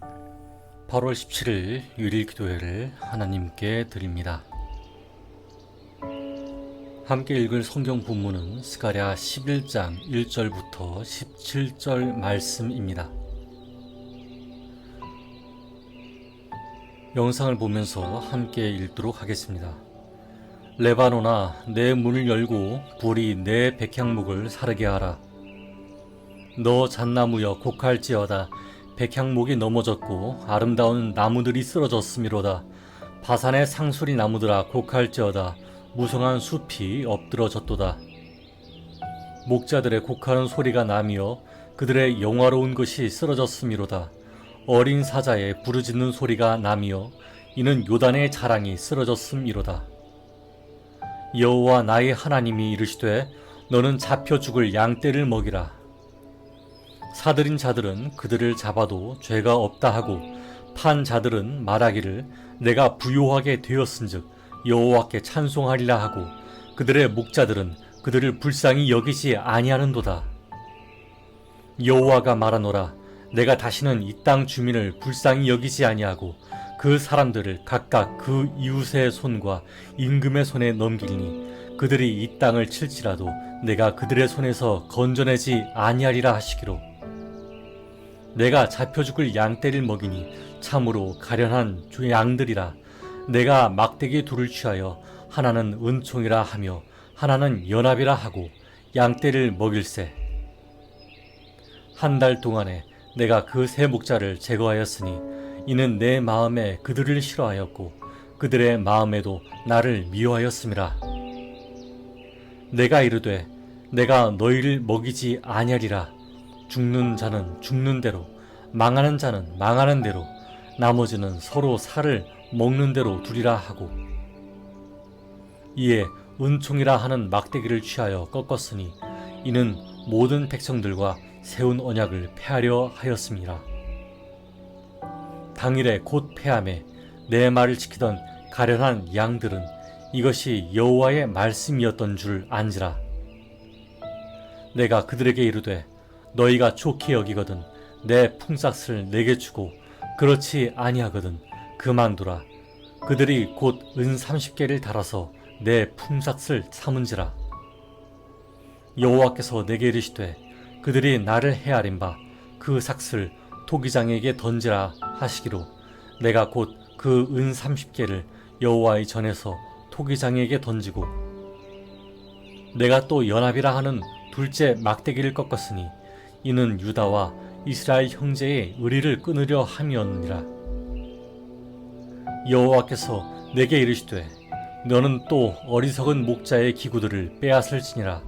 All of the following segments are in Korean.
8월 17일 유일 기도회를 하나님께 드립니다. 함께 읽을 성경 본문은 스가랴 11장 1절부터 17절 말씀입니다. 영상을 보면서 함께 읽도록 하겠습니다. 레바논아, 내 문을 열고 불이 내 백향목을 사르게 하라. 너 잣나무여 곡할지어다. 백향목이 넘어졌고 아름다운 나무들이 쓰러졌음이로다. 바산의 상수리 나무들아 곡할지어다. 무성한 숲이 엎드러졌도다. 목자들의 곡하는 소리가 나며 그들의 영화로운 것이 쓰러졌음이로다. 어린 사자의 부르짖는 소리가 나며 이는 요단의 자랑이 쓰러졌음이로다. 여호와 나의 하나님이 이르시되 너는 잡혀 죽을 양떼를 먹이라. 사들인 자들은 그들을 잡아도 죄가 없다 하고 판 자들은 말하기를 내가 부요하게 되었은즉 여호와께 찬송하리라 하고 그들의 목자들은 그들을 불쌍히 여기지 아니하는도다. 여호와가 말하노라. 내가 다시는 이 땅 주민을 불쌍히 여기지 아니하고 그 사람들을 각각 그 이웃의 손과 임금의 손에 넘기리니 그들이 이 땅을 칠지라도 내가 그들의 손에서 건져내지 아니하리라 하시기로. 내가 잡혀 죽을 양떼를 먹이니 참으로 가련한 양들이라. 내가 막대기 둘을 취하여 하나는 은총이라 하며 하나는 연합이라 하고 양떼를 먹일세. 한 달 동안에 내가 그 세 목자를 제거하였으니 이는 내 마음에 그들을 싫어하였고 그들의 마음에도 나를 미워하였음이라. 내가 이르되 내가 너희를 먹이지 아니하리라. 죽는 자는 죽는 대로, 망하는 자는 망하는 대로, 나머지는 서로 살을 먹는 대로 두리라 하고. 이에 은총이라 하는 막대기를 취하여 꺾었으니 이는 모든 백성들과 세운 언약을 폐하려 하였음이라. 당일에 곧 폐함에 내 말을 지키던 가련한 양들은 이것이 여호와의 말씀이었던 줄 안지라. 내가 그들에게 이르되 너희가 좋게 여기거든 내 품삯을 내게 주고 그렇지 아니하거든 그만두라. 그들이 곧 은 30개를 달아서 내 품삯을 삼은지라. 여호와께서 내게 이르시되 그들이 나를 헤아린 바 그 삭을 토기장에게 던지라 하시기로 내가 곧 그 은 30개를 여호와의 전에서 토기장에게 던지고 내가 또 연합이라 하는 둘째 막대기를 꺾었으니 이는 유다와 이스라엘 형제의 의리를 끊으려 함이었느니라. 여호와께서 내게 이르시되 너는 또 어리석은 목자의 기구들을 빼앗을지니라.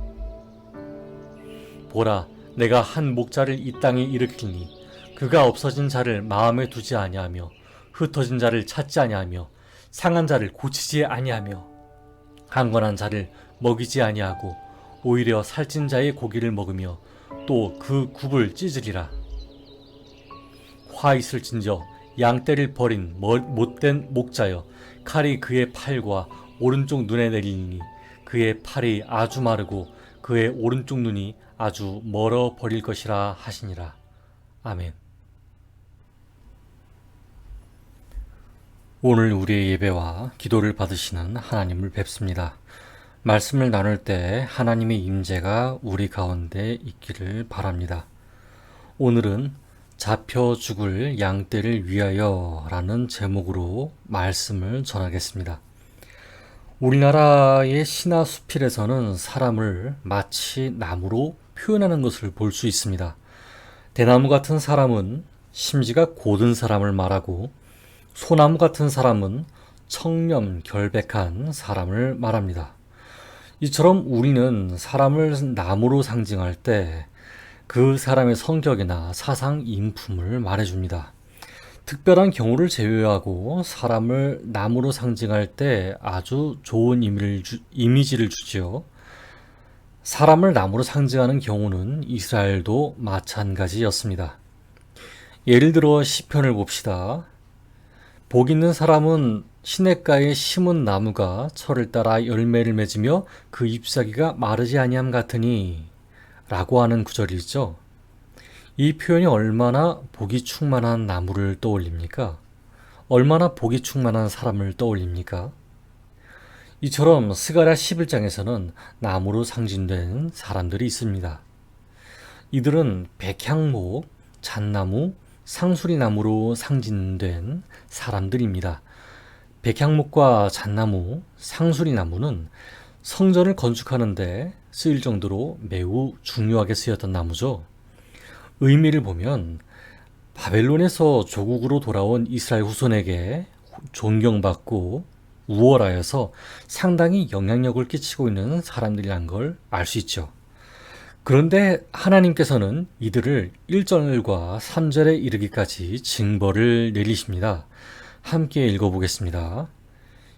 보라, 내가 한 목자를 이 땅에 일으키니 그가 없어진 자를 마음에 두지 아니하며 흩어진 자를 찾지 아니하며 상한 자를 고치지 아니하며 강건한 자를 먹이지 아니하고 오히려 살찐 자의 고기를 먹으며 또 그 굽을 찢으리라. 화 있을진저 양떼를 버린 못된 목자여 칼이 그의 팔과 오른쪽 눈에 내리니 그의 팔이 아주 마르고 그의 오른쪽 눈이 아주 멀어 버릴 것이라 하시니라. 아멘. 오늘 우리의 예배와 기도를 받으시는 하나님을 뵙습니다. 말씀을 나눌 때 하나님의 임재가 우리 가운데 있기를 바랍니다. 오늘은 잡혀 죽을 양떼를 위하여 라는 제목으로 말씀을 전하겠습니다. 우리나라의 신화수필에서는 사람을 마치 나무로 표현하는 것을 볼 수 있습니다. 대나무 같은 사람은 심지가 곧은 사람을 말하고 소나무 같은 사람은 청렴 결백한 사람을 말합니다. 이처럼 우리는 사람을 나무로 상징할 때 그 사람의 성격이나 사상 인품을 말해줍니다. 특별한 경우를 제외하고 사람을 나무로 상징할 때 아주 좋은 이미지를 주지요. 사람을 나무로 상징하는 경우는 이스라엘도 마찬가지였습니다. 예를 들어 시편을 봅시다. 복 있는 사람은 시냇가에 심은 나무가 철을 따라 열매를 맺으며 그 잎사귀가 마르지 아니함 같으니 라고 하는 구절이 있죠. 이 표현이 얼마나 복이 충만한 나무를 떠올립니까? 얼마나 복이 충만한 사람을 떠올립니까? 이처럼 스가랴 11장에서는 나무로 상징된 사람들이 있습니다. 이들은 백향목, 잣나무, 상수리나무로 상징된 사람들입니다. 백향목과 잣나무, 상수리나무는 성전을 건축하는데 쓰일 정도로 매우 중요하게 쓰였던 나무죠. 의미를 보면 바벨론에서 조국으로 돌아온 이스라엘 후손에게 존경받고 우월하여서 상당히 영향력을 끼치고 있는 사람들이란 걸 알 수 있죠. 그런데 하나님께서는 이들을 1절과 3절에 이르기까지 징벌을 내리십니다. 함께 읽어보겠습니다.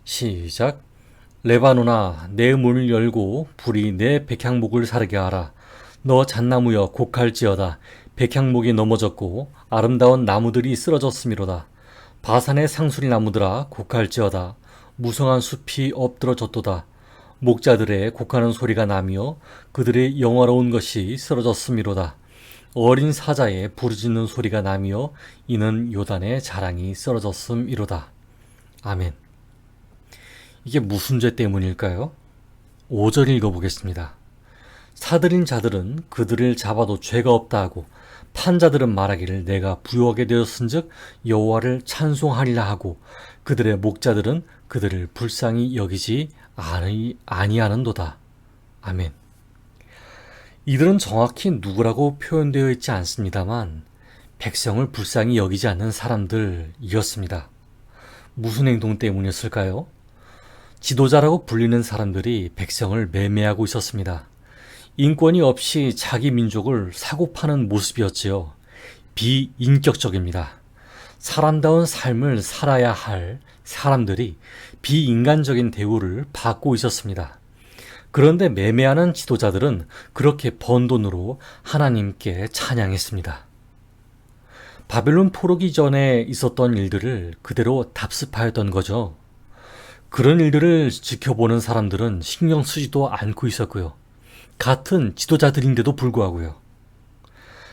시작. 레바논아, 내 문을 열고 불이 내 백향목을 사르게 하라. 너 잣나무여 곡할지어다. 백향목이 넘어졌고 아름다운 나무들이 쓰러졌음이로다. 바산의 상수리 나무들아 곡할지어다. 무성한 숲이 엎드러졌도다. 목자들의 곡하는 소리가 나며 그들의 영화로운 것이 쓰러졌음이로다. 어린 사자의 부르짖는 소리가 나며 이는 요단의 자랑이 쓰러졌음이로다. 아멘. 이게 무슨 죄 때문일까요? 5절 읽어보겠습니다. 사들인 자들은 그들을 잡아도 죄가 없다 하고 판자들은 말하기를 내가 부유하게 되었은즉 여호와를 찬송하리라 하고 그들의 목자들은 그들을 불쌍히 여기지 아니하는도다. 아멘. 이들은 정확히 누구라고 표현되어 있지 않습니다만 백성을 불쌍히 여기지 않는 사람들이었습니다. 무슨 행동 때문이었을까요? 지도자라고 불리는 사람들이 백성을 매매하고 있었습니다. 인권이 없이 자기 민족을 사고 파는 모습이었지요. 비인격적입니다. 사람다운 삶을 살아야 할 사람들이 비인간적인 대우를 받고 있었습니다. 그런데 매매하는 지도자들은 그렇게 번 돈으로 하나님께 찬양했습니다. 바벨론 포로기 전에 있었던 일들을 그대로 답습하였던 거죠. 그런 일들을 지켜보는 사람들은 신경 쓰지도 않고 있었고요. 같은 지도자들인데도 불구하고요.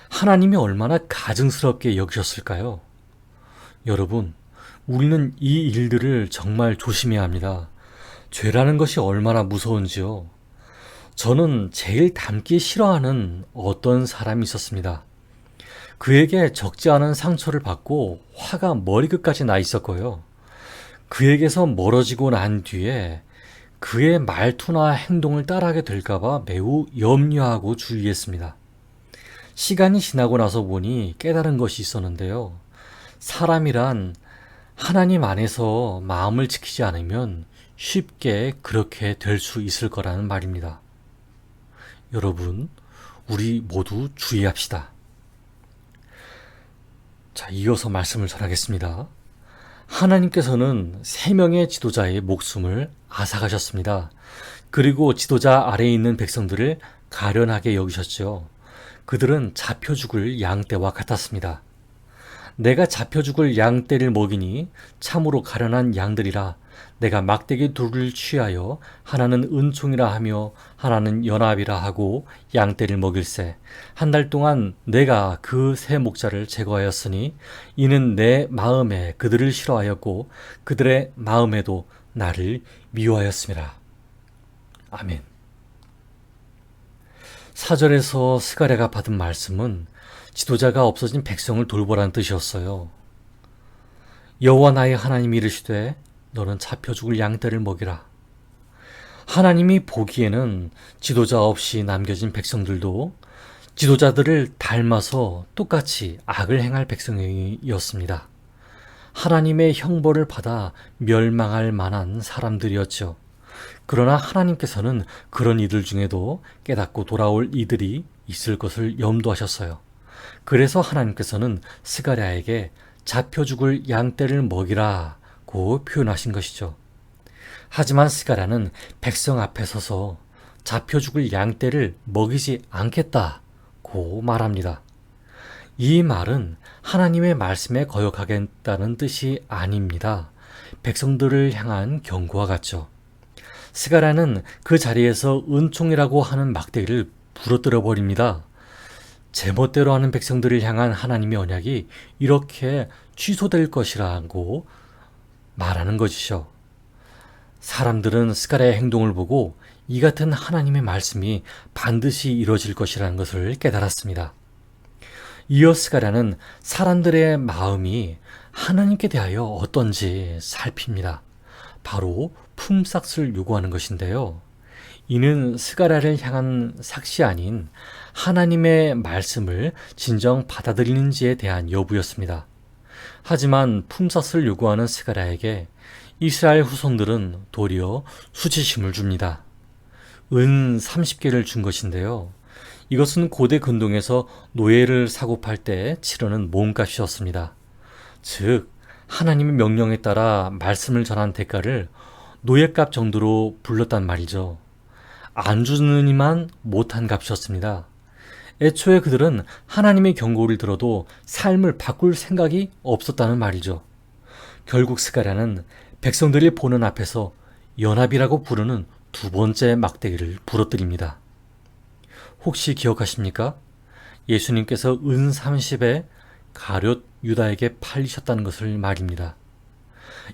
하나님이 얼마나 가증스럽게 여기셨을까요? 여러분, 우리는 이 일들을 정말 조심해야 합니다. 죄라는 것이 얼마나 무서운지요. 저는 제일 닮기 싫어하는 어떤 사람이 있었습니다. 그에게 적지 않은 상처를 받고 화가 머리끝까지 나 있었고요. 그에게서 멀어지고 난 뒤에 그의 말투나 행동을 따라하게 될까봐 매우 염려하고 주의했습니다. 시간이 지나고 나서 보니 깨달은 것이 있었는데요. 사람이란 하나님 안에서 마음을 지키지 않으면 쉽게 그렇게 될 수 있을 거라는 말입니다. 여러분, 우리 모두 주의합시다. 자, 이어서 말씀을 전하겠습니다. 하나님께서는 3명의 지도자의 목숨을 앗아가셨습니다. 그리고 지도자 아래에 있는 백성들을 가련하게 여기셨죠. 그들은 잡혀 죽을 양떼와 같았습니다. 내가 잡혀 죽을 양떼를 먹이니 참으로 가련한 양들이라. 내가 막대기 둘을 취하여 하나는 은총이라 하며 하나는 연합이라 하고 양떼를 먹일세. 한 달 동안 내가 그 세 목자를 제거하였으니 이는 내 마음에 그들을 싫어하였고 그들의 마음에도 나를 미워하였음이라. 아멘. 4절에서 스가랴가 받은 말씀은 지도자가 없어진 백성을 돌보라는 뜻이었어요. 여호와 나의 하나님이 이르시되 너는 잡혀 죽을 양떼를 먹이라. 하나님이 보기에는 지도자 없이 남겨진 백성들도 지도자들을 닮아서 똑같이 악을 행할 백성이었습니다. 하나님의 형벌을 받아 멸망할 만한 사람들이었죠. 그러나 하나님께서는 그런 이들 중에도 깨닫고 돌아올 이들이 있을 것을 염두하셨어요. 그래서 하나님께서는 스가랴에게 잡혀 죽을 양떼를 먹이라고 표현하신 것이죠. 하지만 스가랴는 백성 앞에 서서 잡혀 죽을 양떼를 먹이지 않겠다고 말합니다. 이 말은 하나님의 말씀에 거역하겠다는 뜻이 아닙니다. 백성들을 향한 경고와 같죠. 스가랴는 그 자리에서 은총이라고 하는 막대기를 부러뜨려 버립니다. 제멋대로 하는 백성들을 향한 하나님의 언약이 이렇게 취소될 것이라고 말하는 것이죠. 사람들은 스가랴의 행동을 보고 이 같은 하나님의 말씀이 반드시 이루어질 것이라는 것을 깨달았습니다. 이어 스가랴는 사람들의 마음이 하나님께 대하여 어떤지 살핍니다. 바로 품삯을 요구하는 것인데요. 이는 스가랴를 향한 삭시 아닌 하나님의 말씀을 진정 받아들이는지에 대한 여부였습니다. 하지만 품삯을 요구하는 스가랴에게 이스라엘 후손들은 도리어 수치심을 줍니다. 은 30개를 준 것인데요. 이것은 고대 근동에서 노예를 사고 팔 때 치르는 몸값이었습니다. 즉 하나님의 명령에 따라 말씀을 전한 대가를 노예값 정도로 불렀단 말이죠. 안 주느니만 못한 값이었습니다. 애초에 그들은 하나님의 경고를 들어도 삶을 바꿀 생각이 없었다는 말이죠. 결국 스가랴는 백성들이 보는 앞에서 연합이라고 부르는 두 번째 막대기를 부러뜨립니다. 혹시 기억하십니까? 예수님께서 은 30에 가룟 유다에게 팔리셨다는 것을 말입니다.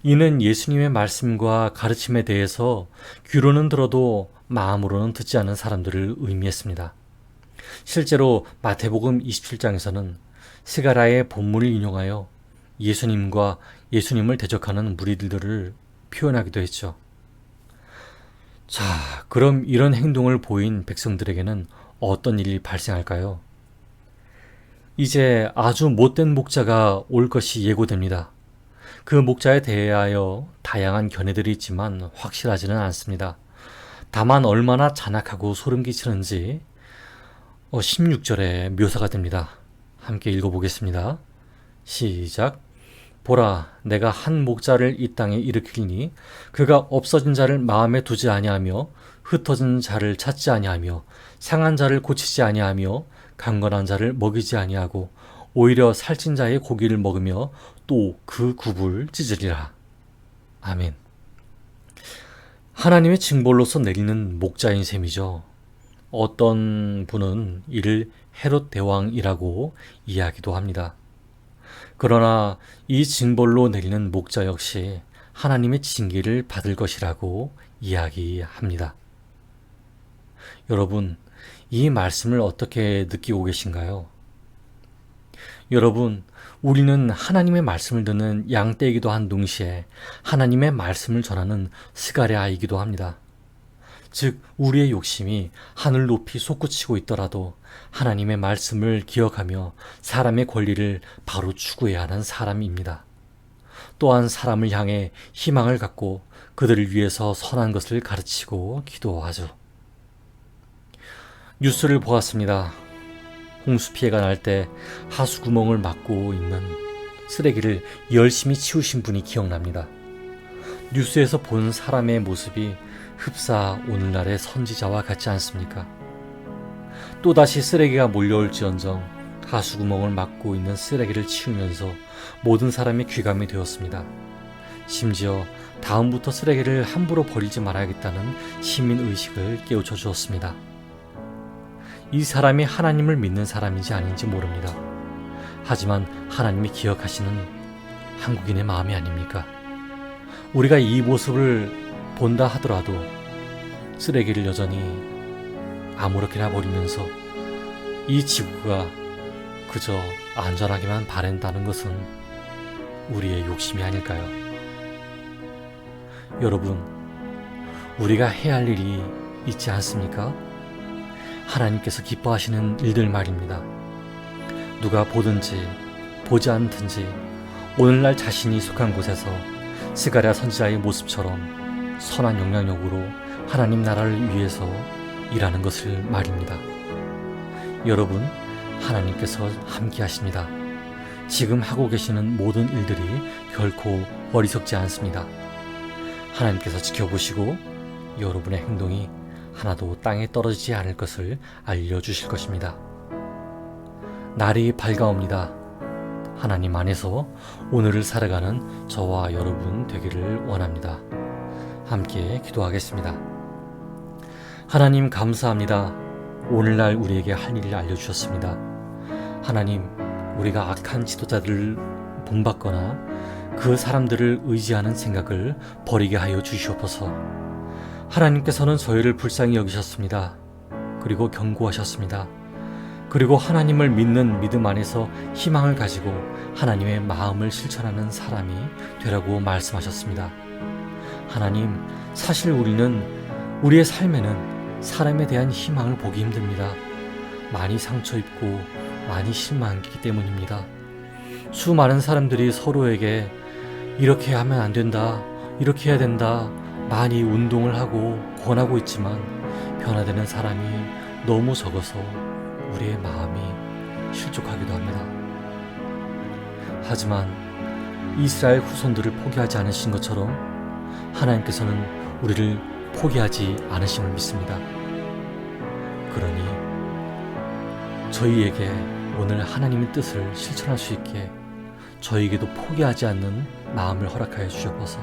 이는 예수님의 말씀과 가르침에 대해서 귀로는 들어도 마음으로는 듣지 않은 사람들을 의미했습니다. 실제로 마태복음 27장에서는 스가랴의 본문을 인용하여 예수님과 예수님을 대적하는 무리들을 표현하기도 했죠. 자, 그럼 이런 행동을 보인 백성들에게는 어떤 일이 발생할까요? 이제 아주 못된 목자가 올 것이 예고됩니다. 그 목자에 대하여 다양한 견해들이 있지만 확실하지는 않습니다. 다만 얼마나 잔악하고 소름끼치는지 16절에 묘사가 됩니다. 함께 읽어보겠습니다. 시작. 보라, 내가 한 목자를 이 땅에 일으키니 그가 없어진 자를 마음에 두지 아니하며 흩어진 자를 찾지 아니하며 상한 자를 고치지 아니하며 강건한 자를 먹이지 아니하고 오히려 살찐 자의 고기를 먹으며 또 그 굽을 찢으리라. 아멘. 하나님의 징벌로서 내리는 목자인 셈이죠. 어떤 분은 이를 헤롯 대왕이라고 이야기도 합니다. 그러나 이 징벌로 내리는 목자 역시 하나님의 징계를 받을 것이라고 이야기합니다. 여러분, 이 말씀을 어떻게 느끼고 계신가요? 여러분, 우리는 하나님의 말씀을 듣는 양떼이기도 한 동시에 하나님의 말씀을 전하는 스가랴이기도 합니다. 즉, 우리의 욕심이 하늘 높이 솟구치고 있더라도 하나님의 말씀을 기억하며 사람의 권리를 바로 추구해야 하는 사람입니다. 또한 사람을 향해 희망을 갖고 그들을 위해서 선한 것을 가르치고 기도하죠. 뉴스를 보았습니다. 홍수 피해가 날 때 하수구멍을 막고 있는 쓰레기를 열심히 치우신 분이 기억납니다. 뉴스에서 본 사람의 모습이 흡사 오늘날의 선지자와 같지 않습니까? 또다시 쓰레기가 몰려올지언정 하수구멍을 막고 있는 쓰레기를 치우면서 모든 사람이 귀감이 되었습니다. 심지어 다음부터 쓰레기를 함부로 버리지 말아야겠다는 시민의식을 깨우쳐 주었습니다. 이 사람이 하나님을 믿는 사람인지 아닌지 모릅니다. 하지만 하나님이 기억하시는 한국인의 마음이 아닙니까? 우리가 이 모습을 본다 하더라도 쓰레기를 여전히 아무렇게나 버리면서 이 지구가 그저 안전하기만 바란다는 것은 우리의 욕심이 아닐까요? 여러분, 우리가 해야 할 일이 있지 않습니까? 하나님께서 기뻐하시는 일들 말입니다. 누가 보든지 보지 않든지 오늘날 자신이 속한 곳에서 스가랴 선지자의 모습처럼 선한 영향력으로 하나님 나라를 위해서 일하는 것을 말입니다. 여러분, 하나님께서 함께 하십니다. 지금 하고 계시는 모든 일들이 결코 어리석지 않습니다. 하나님께서 지켜보시고 여러분의 행동이 하나도 땅에 떨어지지 않을 것을 알려주실 것입니다. 날이 밝아옵니다. 하나님 안에서 오늘을 살아가는 저와 여러분 되기를 원합니다. 함께 기도하겠습니다. 하나님 감사합니다. 오늘날 우리에게 할 일을 알려주셨습니다. 하나님, 우리가 악한 지도자들을 본받거나 그 사람들을 의지하는 생각을 버리게 하여 주시옵소서. 하나님께서는 저희를 불쌍히 여기셨습니다. 그리고 경고하셨습니다. 그리고 하나님을 믿는 믿음 안에서 희망을 가지고 하나님의 마음을 실천하는 사람이 되라고 말씀하셨습니다. 하나님, 사실 우리의 삶에는 사람에 대한 희망을 보기 힘듭니다. 많이 상처 입고 많이 실망했기 때문입니다. 수많은 사람들이 서로에게 이렇게 하면 안 된다, 이렇게 해야 된다 많이 운동을 하고 권하고 있지만 변화되는 사람이 너무 적어서 우리의 마음이 실족하기도 합니다. 하지만 이스라엘 후손들을 포기하지 않으신 것처럼 하나님께서는 우리를 포기하지 않으심을 믿습니다. 그러니 저희에게 오늘 하나님의 뜻을 실천할 수 있게 저희에게도 포기하지 않는 마음을 허락하여 주시옵소서.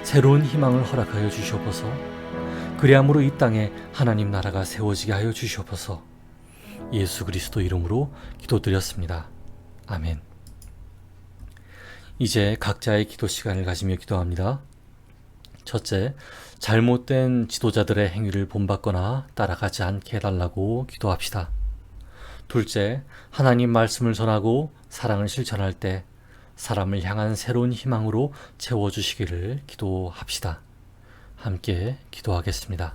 새로운 희망을 허락하여 주시옵소서. 그리함으로 이 땅에 하나님 나라가 세워지게 하여 주시옵소서. 예수 그리스도 이름으로 기도드렸습니다. 아멘. 이제 각자의 기도 시간을 가지며 기도합니다. 첫째, 잘못된 지도자들의 행위를 본받거나 따라가지 않게 해달라고 기도합시다. 둘째, 하나님 말씀을 전하고 사랑을 실천할 때 사람을 향한 새로운 희망으로 채워주시기를 기도합시다. 함께 기도하겠습니다.